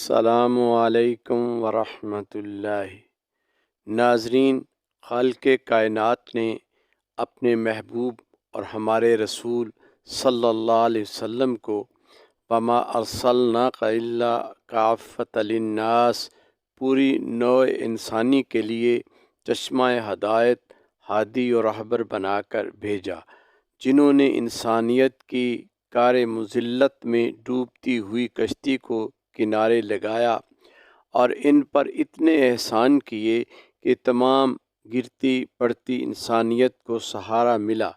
السلام علیکم ورحمۃ اللہ۔ ناظرین، خالق کائنات نے اپنے محبوب اور ہمارے رسول صلی اللہ علیہ وسلم کو وما ارسلناک الا کافۃ للناس، پوری نوع انسانی کے لیے چشمہ ہدایت، ہادی اور رہبر بنا کر بھیجا، جنہوں نے انسانیت کی کار مذلت میں ڈوبتی ہوئی کشتی کو کنارے لگایا اور ان پر اتنے احسان کیے کہ تمام گرتی پڑتی انسانیت کو سہارا ملا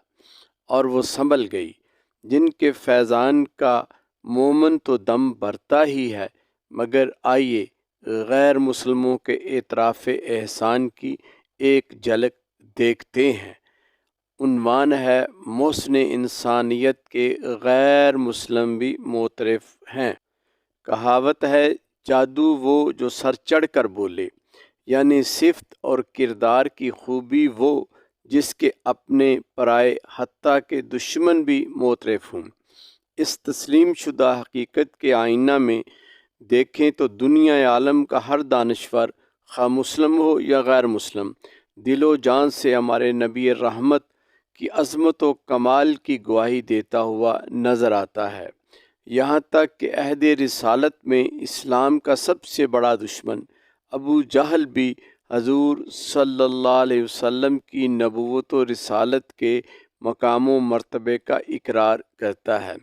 اور وہ سنبھل گئی۔ جن کے فیضان کا مومن تو دم بھرتا ہی ہے، مگر آئیے غیر مسلموں کے اعتراف احسان کی ایک جھلک دیکھتے ہیں۔ عنوان ہے محسن انسانیت کے غیر مسلم بھی معترف ہیں۔ کہاوت ہے، جادو وہ جو سر چڑھ کر بولے، یعنی صفت اور کردار کی خوبی وہ جس کے اپنے پرائے حتیٰ کہ دشمن بھی معترف ہوں۔ اس تسلیم شدہ حقیقت کے آئینہ میں دیکھیں تو دنیا عالم کا ہر دانشور، خواہ مسلم ہو یا غیر مسلم، دل و جان سے ہمارے نبی رحمت کی عظمت و کمال کی گواہی دیتا ہوا نظر آتا ہے۔ یہاں تک کہ عہد رسالت میں اسلام کا سب سے بڑا دشمن ابو جہل بھی حضور صلی اللہ علیہ وسلم کی نبوت و رسالت کے مقام و مرتبے کا اقرار کرتا ہے۔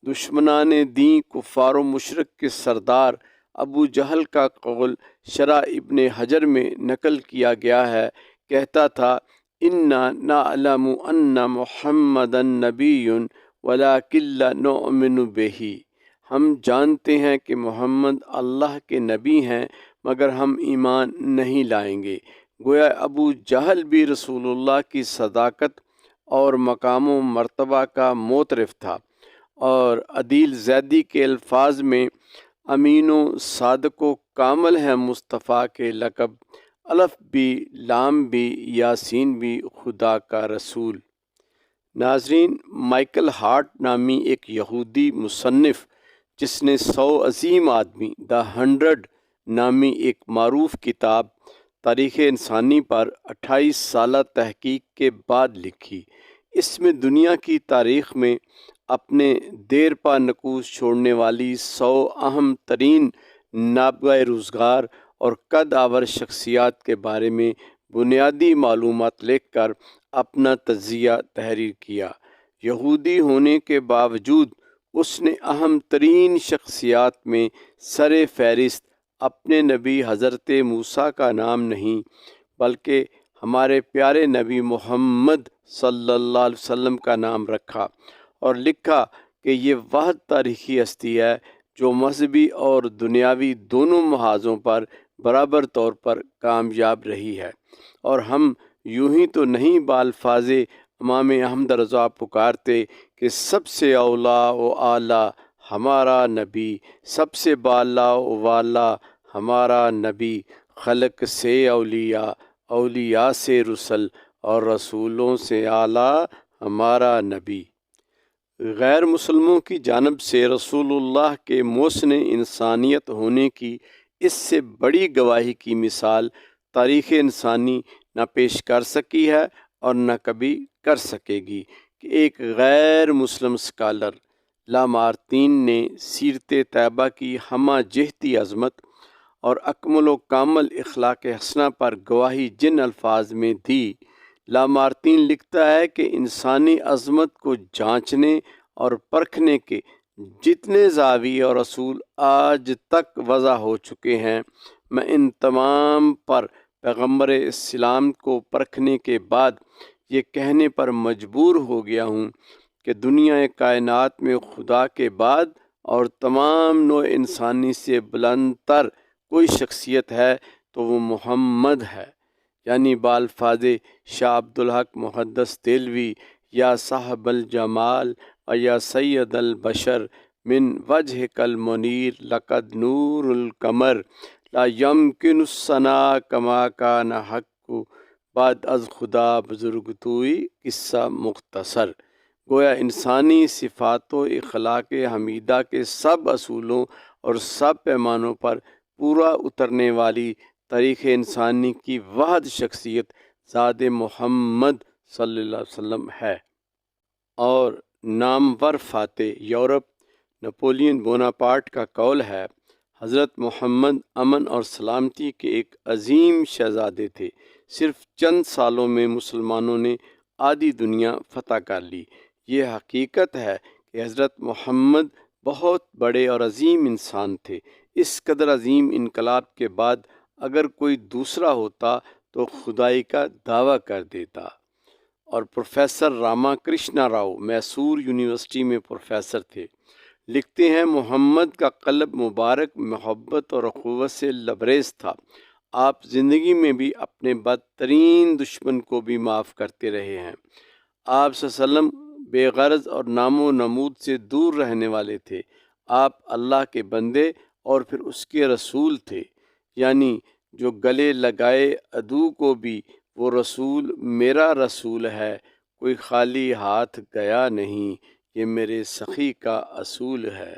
دشمنان دین کفار و مشرک کے سردار ابو جہل کا قول شرح ابن حجر میں نقل کیا گیا ہے، کہتا تھا، اِنَّا نَعْلَمُ أَنَّ مُحَمَّدًا نَبِيٌّ وَلَٰكِن لَا نُؤْمِنُ بِهِ، ہم جانتے ہیں کہ محمد اللہ کے نبی ہیں مگر ہم ایمان نہیں لائیں گے۔ گویا ابو جہل بھی رسول اللہ کی صداقت اور مقام و مرتبہ کا معترف تھا، اور عدیل زیدی کے الفاظ میں امین و صادق و کامل ہے مصطفیٰ کے لقب، الف بھی لام بھی یاسین بھی خدا کا رسول۔ ناظرین، مائیکل ہارٹ نامی ایک یہودی مصنف جس نے 100 عظیم آدمی دا 100 نامی ایک معروف کتاب تاریخ انسانی پر 28 سالہ تحقیق کے بعد لکھی، اس میں دنیا کی تاریخ میں اپنے دیر پا نقوش چھوڑنے والی 100 اہم ترین نابغہ روزگار اور قد آور شخصیات کے بارے میں بنیادی معلومات لکھ کر اپنا تجزیہ تحریر کیا۔ یہودی ہونے کے باوجود اس نے اہم ترین شخصیات میں سر فہرست اپنے نبی حضرت موسیٰ کا نام نہیں بلکہ ہمارے پیارے نبی محمد صلی اللہ علیہ وسلم کا نام رکھا، اور لکھا کہ یہ واحد تاریخی ہستی ہے جو مذہبی اور دنیاوی دونوں محاذوں پر برابر طور پر کامیاب رہی ہے، اور ہم یوں ہی تو نہیں بالفاظ امام احمد رضا پکارتے کہ سب سے اولیٰ و اعلیٰ ہمارا نبی، سب سے بالا و والا ہمارا نبی، خلق سے اولیاء، اولیاء سے رسل اور رسولوں سے اعلیٰ ہمارا نبی۔ غیر مسلموں کی جانب سے رسول اللہ کے محسن انسانیت ہونے کی اس سے بڑی گواہی کی مثال تاریخ انسانی نہ پیش کر سکی ہے اور نہ کبھی کر سکے گی کہ ایک غیر مسلم اسکالر لامارتین نے سیرت طیبہ کی ہمہ جہتی عظمت اور اکمل و کامل اخلاق حسنہ پر گواہی جن الفاظ میں دی۔ لامارتین لکھتا ہے کہ انسانی عظمت کو جانچنے اور پرکھنے کے جتنے زاویے اور اصول آج تک وضع ہو چکے ہیں، میں ان تمام پر پیغمبر اسلام کو پرکھنے کے بعد یہ کہنے پر مجبور ہو گیا ہوں کہ دنیا کائنات میں خدا کے بعد اور تمام نوع انسانی سے بلند تر کوئی شخصیت ہے تو وہ محمد ہے، یعنی بالفاظ شاہ عبدالحق محدث دہلوی، یا صاحب الجمال و یا سید البشر من وجہک المنیر لقد نور القمر لا یمکن الثناء کما کان حق بعد از خدا بزرگ توئی، قصہ مختصر۔ گویا انسانی صفات و اخلاق حمیدہ کے سب اصولوں اور سب پیمانوں پر پورا اترنے والی تاریخ انسانی کی واحد شخصیت ذات محمد صلی اللہ علیہ وسلم ہے۔ اور نامور فاتح یورپ نپولین بوناپارٹ کا قول ہے، حضرت محمد امن اور سلامتی کے ایک عظیم شہزادے تھے۔ صرف چند سالوں میں مسلمانوں نے آدھی دنیا فتح کر لی۔ یہ حقیقت ہے کہ حضرت محمد بہت بڑے اور عظیم انسان تھے۔ اس قدر عظیم انقلاب کے بعد اگر کوئی دوسرا ہوتا تو خدائی کا دعویٰ کر دیتا۔ اور پروفیسر راما کرشنا راؤ میسور یونیورسٹی میں پروفیسر تھے، لکھتے ہیں محمد کا قلب مبارک محبت اور اخوت سے لبریز تھا۔ آپ زندگی میں بھی اپنے بدترین دشمن کو بھی معاف کرتے رہے ہیں۔ آپ صلی اللہ علیہ وسلم بے غرض اور نام و نمود سے دور رہنے والے تھے۔ آپ اللہ کے بندے اور پھر اس کے رسول تھے، یعنی جو گلے لگائے عدو کو بھی وہ رسول میرا رسول ہے، کوئی خالی ہاتھ گیا نہیں، یہ میرے سخی کا اصول ہے۔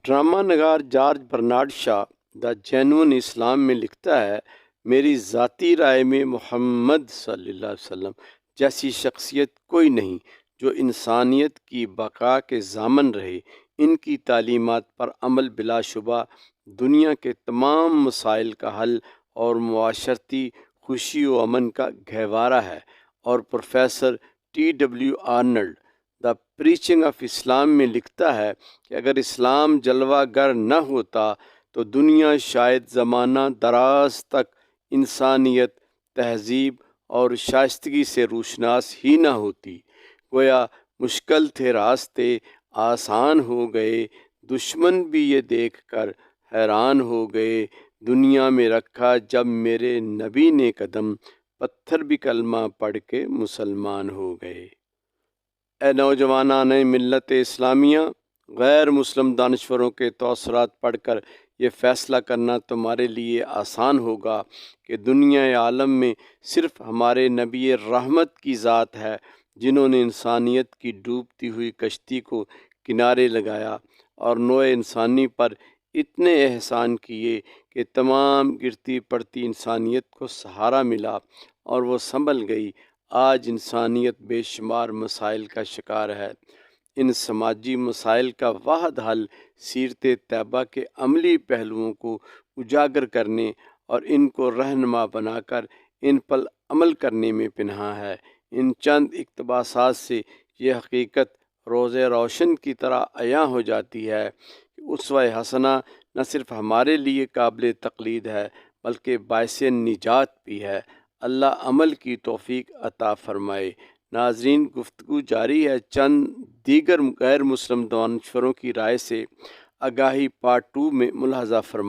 ڈرامہ نگار جارج برنارڈ شاہ دا جینون اسلام میں لکھتا ہے، میری ذاتی رائے میں محمد صلی اللہ علیہ وسلم جیسی شخصیت کوئی نہیں جو انسانیت کی بقا کے ضامن رہے۔ ان کی تعلیمات پر عمل بلا شبہ دنیا کے تمام مسائل کا حل اور معاشرتی خوشی و امن کا گہوارہ ہے۔ اور professor T.W. Arnold the preaching of Islam میں لکھتا ہے کہ اگر اسلام جلوہ گر نہ ہوتا تو دنیا شاید زمانہ دراز تک انسانیت، تہذیب اور شائستگی سے روشناس ہی نہ ہوتی۔ گویا مشکل تھے راستے آسان ہو گئے، دشمن بھی یہ دیکھ کر حیران ہو گئے، دنیا میں رکھا جب میرے نبی نے قدم، پتھر بھی کلمہ پڑھ کے مسلمان ہو گئے۔ اے نوجوانان ملت اسلامیہ، غیر مسلم دانشوروں کے تبصرات پڑھ کر یہ فیصلہ کرنا تمہارے لیے آسان ہوگا کہ دنیا عالم میں صرف ہمارے نبی رحمت کی ذات ہے جنہوں نے انسانیت کی ڈوبتی ہوئی کشتی کو کنارے لگایا اور نوع انسانی پر اتنے احسان کیے کہ تمام گرتی پڑتی انسانیت کو سہارا ملا اور وہ سنبھل گئی۔ آج انسانیت بے شمار مسائل کا شکار ہے۔ ان سماجی مسائل کا واحد حل سیرت طیبہ کے عملی پہلوؤں کو اجاگر کرنے اور ان کو رہنما بنا کر ان پر عمل کرنے میں پنہاں ہے۔ ان چند اقتباسات سے یہ حقیقت روز روشن کی طرح عیاں ہو جاتی ہے کہ اسوہ حسنہ نہ صرف ہمارے لیے قابل تقلید ہے بلکہ باعث نجات بھی ہے۔ اللہ عمل کی توفیق عطا فرمائے۔ ناظرین، گفتگو جاری ہے۔ چند دیگر غیر مسلم دانشوروں کی رائے سے آگاہی پارٹ 2 میں ملاحظہ فرمائیں۔